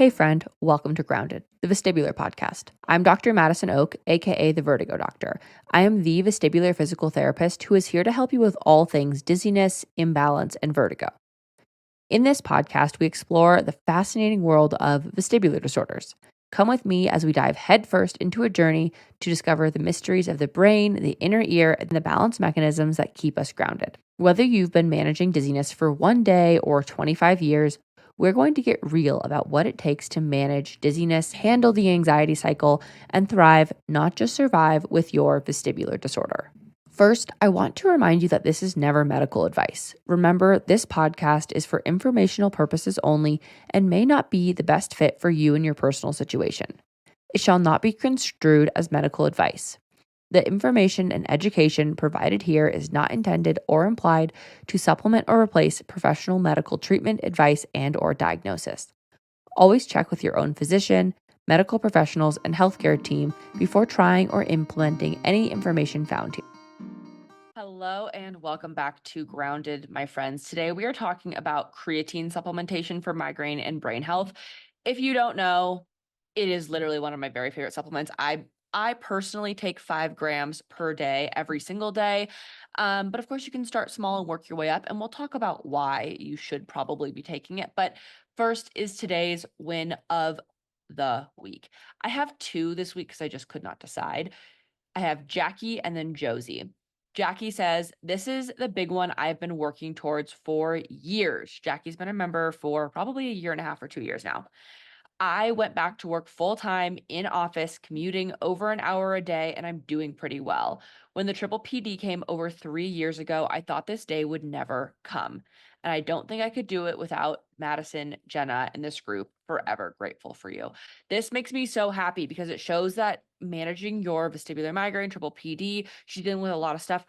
Hey friend, welcome to Grounded, the vestibular podcast. I'm Dr. Madison Oak, aka the Vertigo Doctor. I am the vestibular physical therapist who is here to help you with all things dizziness, imbalance, and vertigo. In this podcast, we explore the fascinating world of vestibular disorders. Come with me as we dive headfirst into a journey to discover the mysteries of the brain, the inner ear, and the balance mechanisms that keep us grounded. Whether you've been managing dizziness for one day or 25 years, we're going to get real about what it takes to manage dizziness, handle the anxiety cycle, and thrive, not just survive, with your vestibular disorder. First, I want to remind you that this is never medical advice. Remember, this podcast is for informational purposes only and may not be the best fit for you and your personal situation. It shall not be construed as medical advice. The information and education provided here is not intended or implied to supplement or replace professional medical treatment, advice, and or diagnosis. Always check with your own physician, medical professionals, and healthcare team before trying or implementing any information found here. Hello and welcome back to Grounded, my friends. Today we are talking about creatine supplementation for migraine and brain health. If you don't know, it is literally one of my very favorite supplements. I personally take 5 grams per day every single day. But of course, you can start small and work your way up, and we'll talk about why you should probably be taking it. But first is today's win of the week. I have 2 this week because I just could not decide. I have Jackie and then Josie. Jackie says, "This is the big one I've been working towards for years." Jackie's been a member for probably a year and a half or 2 years now. "I went back to work full time in office, commuting over an hour a day, and I'm doing pretty well. When the triple PD came over 3 years ago, I thought this day would never come. And I don't think I could do it without Madison, Jenna, and this group. Forever grateful for you." This makes me so happy because it shows that managing your vestibular migraine, triple PD, she's dealing with a lot of stuff,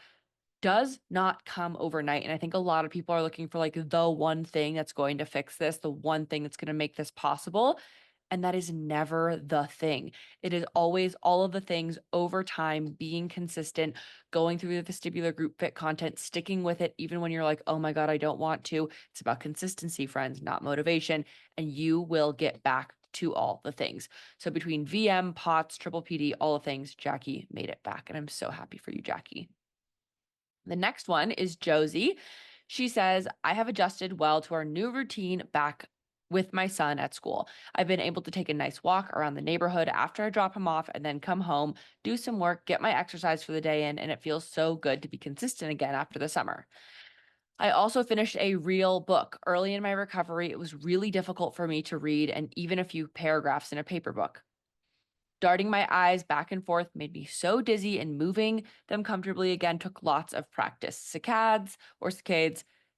does not come overnight. And I think a lot of people are looking for like the one thing that's going to fix this, the one thing that's going to make this possible. And that is never the thing. It is always all of the things over time, being consistent, going through the vestibular group fit content, sticking with it, even when you're like, oh my God, I don't want to. It's about consistency, friends, not motivation. And you will get back to all the things. So between VM, POTS, triple PD, all the things, Jackie made it back. And I'm so happy for you, Jackie. The next one is Josie. She says, "I have adjusted well to our new routine back with my son at school. I've been able to take a nice walk around the neighborhood after I drop him off and then come home, do some work, get my exercise for the day in, and it feels so good to be consistent again after the summer. I also finished a real book. Early in my recovery, it was really difficult for me to read and even a few paragraphs in a paper book. Darting my eyes back and forth made me so dizzy, and moving them comfortably again took lots of practice. Saccades,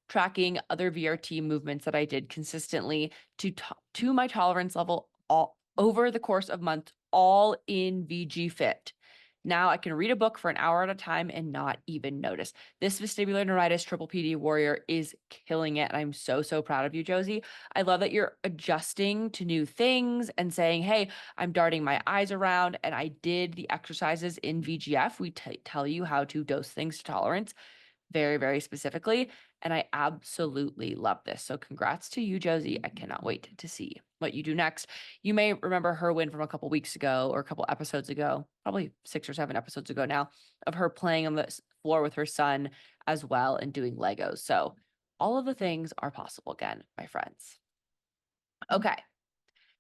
tracking other VRT movements that I did consistently to my tolerance level all over the course of months, all in VG Fit. Now I can read a book for an hour at a time and not even notice. This vestibular neuritis triple PD warrior is killing it. And I'm so, so proud of you, Josie. I love that you're adjusting to new things and saying, hey, I'm darting my eyes around, and I did the exercises in VGF. We tell you how to dose things to tolerance very, very specifically. And I absolutely love this. So congrats to you, Josie. I cannot wait to see what you do next. You may remember her win from a couple weeks ago or a couple episodes ago, probably 6 or 7 episodes ago now, of her playing on the floor with her son as well and doing Legos. So all of the things are possible again, my friends. Okay.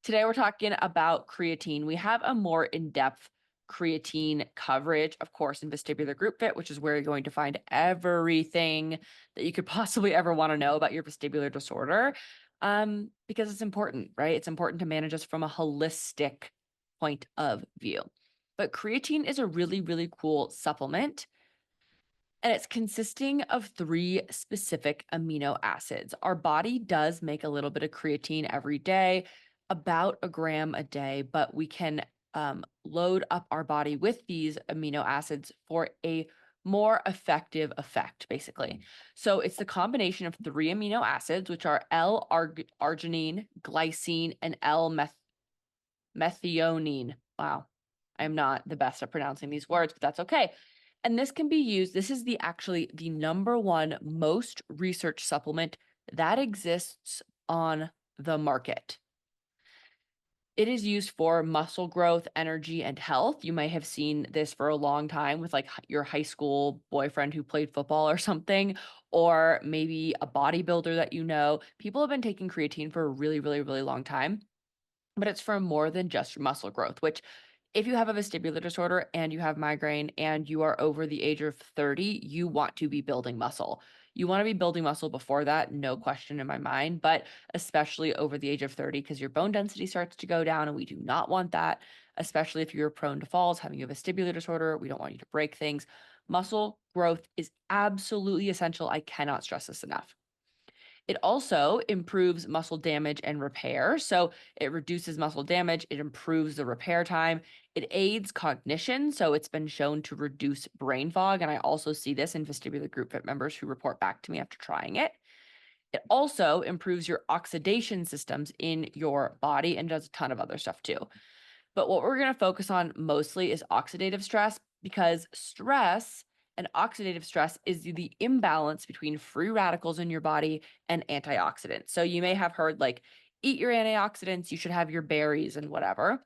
Today we're talking about creatine. We have a more in-depth creatine coverage, of course, in Vestibular Group Fit, which is where you're going to find everything that you could possibly ever want to know about your vestibular disorder, because it's important, right? It's important to manage us from a holistic point of view. But creatine is a really, really cool supplement, and it's consisting of 3 specific amino acids. Our body does make a little bit of creatine every day, about a gram a day, but we can load up our body with these amino acids for a more effective effect, basically. So it's the combination of 3 amino acids, which are L-arginine, glycine, and L-methionine. Wow, I'm not the best at pronouncing these words, but that's okay. And this can be used, this is actually the number 1 most researched supplement that exists on the market. It is used for muscle growth, energy, and health. You may have seen this for a long time with like your high school boyfriend who played football or something, or maybe a bodybuilder that you know. People have been taking creatine for a really, really, really long time, but it's for more than just muscle growth, which if you have a vestibular disorder and you have migraine and you are over the age of 30, you want to be building muscle. You want to be building muscle before that, no question in my mind, but especially over the age of 30 because your bone density starts to go down and we do not want that, especially if you're prone to falls, having a vestibular disorder. We don't want you to break things. Muscle growth is absolutely essential. I cannot stress this enough. It also improves muscle damage and repair. So it reduces muscle damage, it improves the repair time, it aids cognition. So it's been shown to reduce brain fog. And I also see this in vestibular group fit members who report back to me after trying it. It also improves your oxidation systems in your body and does a ton of other stuff too. But what we're going to focus on mostly is oxidative stress because stress and oxidative stress is the imbalance between free radicals in your body and antioxidants. So you may have heard like, eat your antioxidants, you should have your berries and whatever,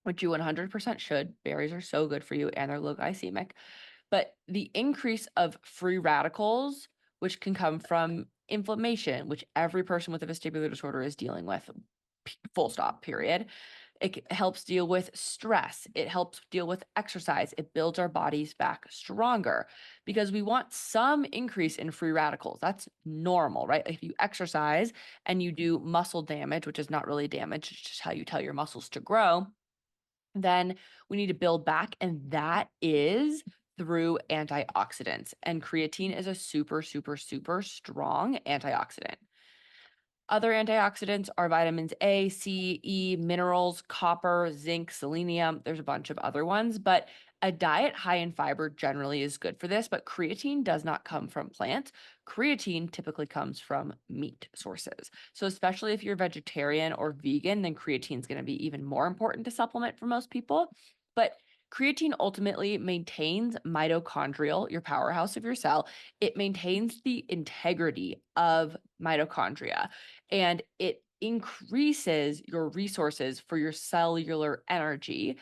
which you 100% should. Berries are so good for you and they're low glycemic. But the increase of free radicals, which can come from inflammation, which every person with a vestibular disorder is dealing with, full stop, period. It helps deal with stress. It helps deal with exercise. It builds our bodies back stronger because we want some increase in free radicals. That's normal, right? If you exercise and you do muscle damage, which is not really damage, it's just how you tell your muscles to grow, then we need to build back. And that is through antioxidants. And creatine is a super, super, super strong antioxidant. Other antioxidants are vitamins A, C, E, minerals, copper, zinc, selenium. There's a bunch of other ones, but a diet high in fiber generally is good for this, but creatine does not come from plants. Creatine typically comes from meat sources. So especially if you're vegetarian or vegan, then creatine is going to be even more important to supplement for most people. But creatine ultimately maintains mitochondrial, your powerhouse of your cell. It maintains the integrity of mitochondria and it increases your resources for your cellular energy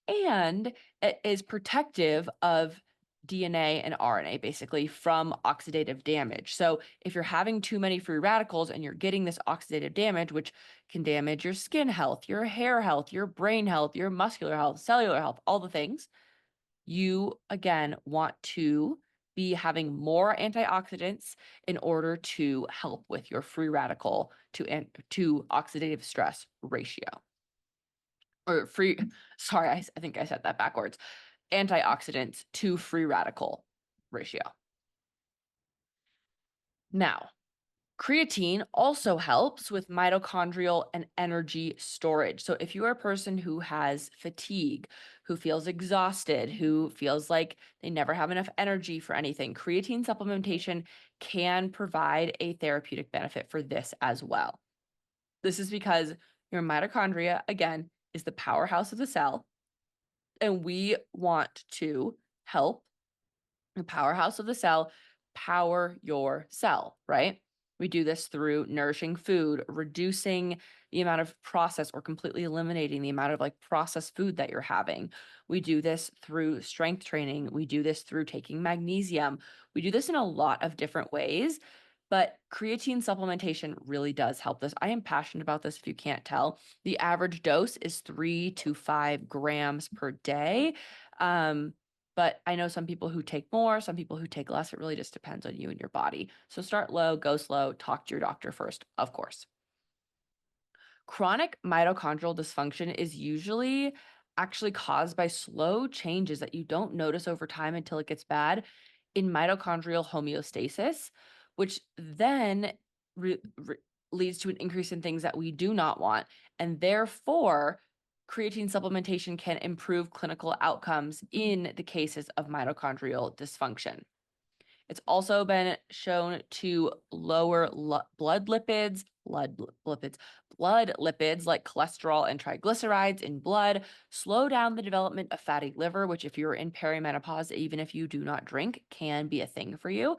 and it is protective of DNA and RNA basically from oxidative damage. So if you're having too many free radicals and you're getting this oxidative damage, which can damage your skin health, your hair health, your brain health, your muscular health, cellular health, all the things, you again want to be having more antioxidants in order to help with your free radical to oxidative stress ratio. Or free, sorry, I think I said that backwards. Antioxidants to free radical ratio. Now, creatine also helps with mitochondrial and energy storage. So if you are a person who has fatigue, who feels exhausted, who feels like they never have enough energy for anything, creatine supplementation can provide a therapeutic benefit for this as well. This is because your mitochondria, again, is the powerhouse of the cell, and we want to help the powerhouse of the cell power your cell, right? We do this through nourishing food, reducing the amount of processed or completely eliminating the amount of like processed food that you're having. We do this through strength training. We do this through taking magnesium. We do this in a lot of different ways, but creatine supplementation really does help this. I am passionate about this if you can't tell. The average dose is 3 to 5 grams per day. But I know some people who take more, some people who take less. It really just depends on you and your body. So start low, go slow, talk to your doctor first, of course. Chronic mitochondrial dysfunction is usually actually caused by slow changes that you don't notice over time until it gets bad in mitochondrial homeostasis, which then leads to an increase in things that we do not want. And therefore, creatine supplementation can improve clinical outcomes in the cases of mitochondrial dysfunction. It's also been shown to lower blood lipids like cholesterol and triglycerides in blood, slow down the development of fatty liver, which if you're in perimenopause, even if you do not drink, can be a thing for you.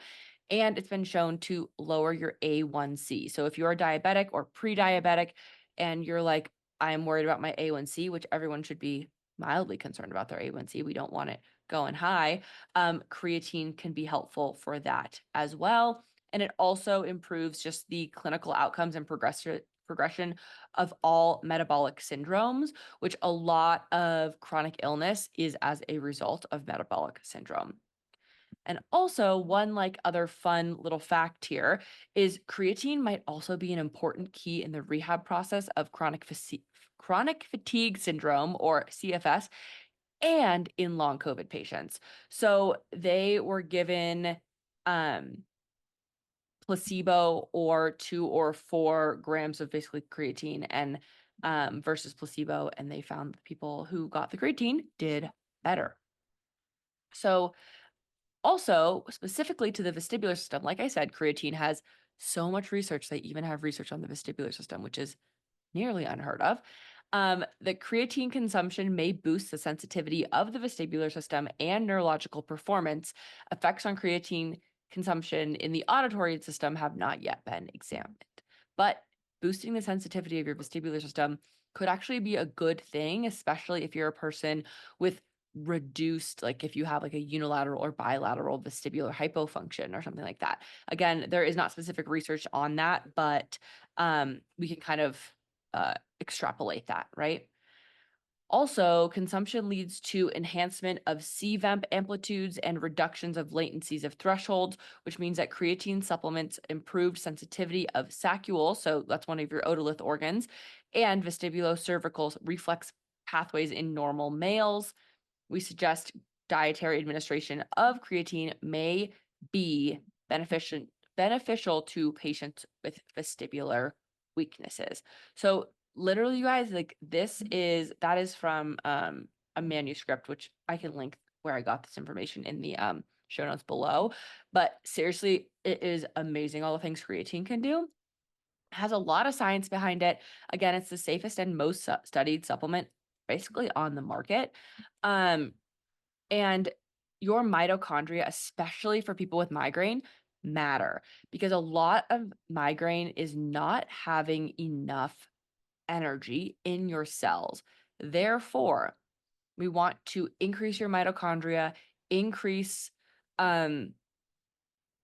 And it's been shown to lower your A1C. So if you're diabetic or pre-diabetic and you're like, I'm worried about my A1C, which everyone should be mildly concerned about their A1C. We don't want it going high. Creatine can be helpful for that as well. And it also improves just the clinical outcomes and progression of all metabolic syndromes, which a lot of chronic illness is as a result of metabolic syndrome. And also, one other fun little fact here is creatine might also be an important key in the rehab process of chronic fatigue syndrome, or CFS, and in long COVID patients. So they were given placebo or 2 or 4 grams of basically creatine and versus placebo, and they found the people who got the creatine did better. So also, specifically to the vestibular system, like I said, creatine has so much research. They even have research on the vestibular system, which is nearly unheard of. The creatine consumption may boost the sensitivity of the vestibular system and neurological performance. Effects on creatine consumption in the auditory system have not yet been examined. But boosting the sensitivity of your vestibular system could actually be a good thing, especially if you're a person with reduced, if you have a unilateral or bilateral vestibular hypofunction or something like that. Again, there is not specific research on that, but we can kind of extrapolate that, right? Also, consumption leads to enhancement of CVEMP amplitudes and reductions of latencies of thresholds, which means that creatine supplements improved sensitivity of saccule, so that's one of your otolith organs, and vestibulocervical reflex pathways in normal males. We suggest dietary administration of creatine may be beneficial to patients with vestibular weaknesses. So literally, you guys, that is from a manuscript, which I can link where I got this information in the show notes below. But seriously, it is amazing all the things creatine can do. It has a lot of science behind it. Again, it's the safest and most studied supplement basically on the market. And your mitochondria, especially for people with migraine, matter because a lot of migraine is not having enough energy in your cells. Therefore, we want to increase your mitochondria, increase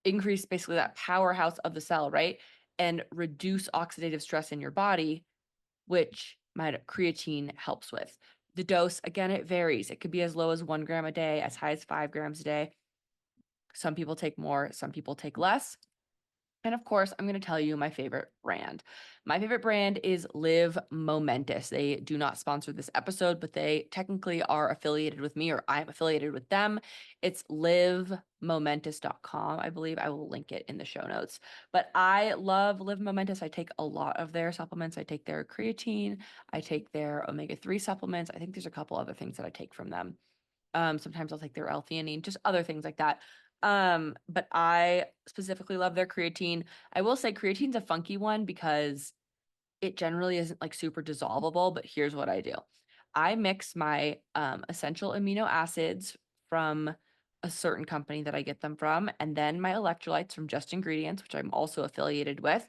basically that powerhouse of the cell, right? And reduce oxidative stress in your body, which creatine helps with. The dose, again, it varies. It could be as low as 1 gram a day, as high as 5 grams a day. Some people take more, some people take less. And of course, I'm going to tell you my favorite brand. My favorite brand is Live Momentous. They do not sponsor this episode, but they technically are affiliated with me, or I'm affiliated with them. It's livemomentous.com. I believe I will link it in the show notes. But I love Live Momentous. I take a lot of their supplements. I take their creatine. I take their omega-3 supplements. I think there's a couple other things that I take from them. Sometimes I'll take their L-theanine, just other things like that. But I specifically love their creatine. I will say creatine's a funky one because it generally isn't super dissolvable, but here's what I do. I mix my essential amino acids from a certain company that I get them from, and then my electrolytes from Just Ingredients, which I'm also affiliated with,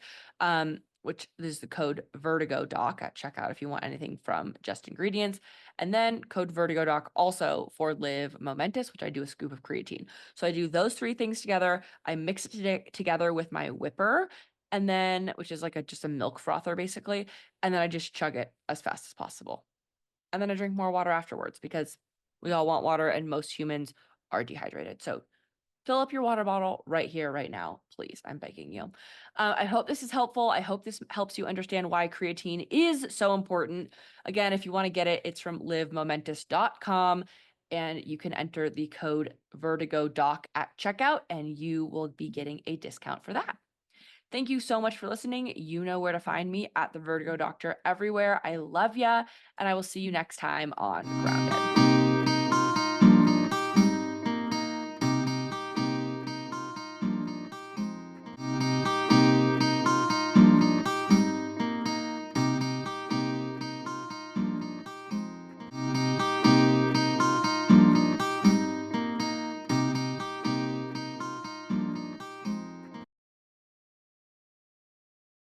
which is the code Vertigo Doc at checkout if you want anything from Just Ingredients. And then code Vertigo Doc also for Live Momentous, which I do a scoop of creatine. So I do those 3 things together. I mix it together with my whipper, and then, which is just a milk frother basically. And then I just chug it as fast as possible. And then I drink more water afterwards because we all want water and most humans are dehydrated. So fill up your water bottle right here, right now, please. I'm begging you. I hope this is helpful. I hope this helps you understand why creatine is so important. Again, if you want to get it, it's from livemomentous.com, and you can enter the code VertigoDoc at checkout, and you will be getting a discount for that. Thank you so much for listening. You know where to find me at the Vertigo Doctor everywhere. I love ya, and I will see you next time on Grounded.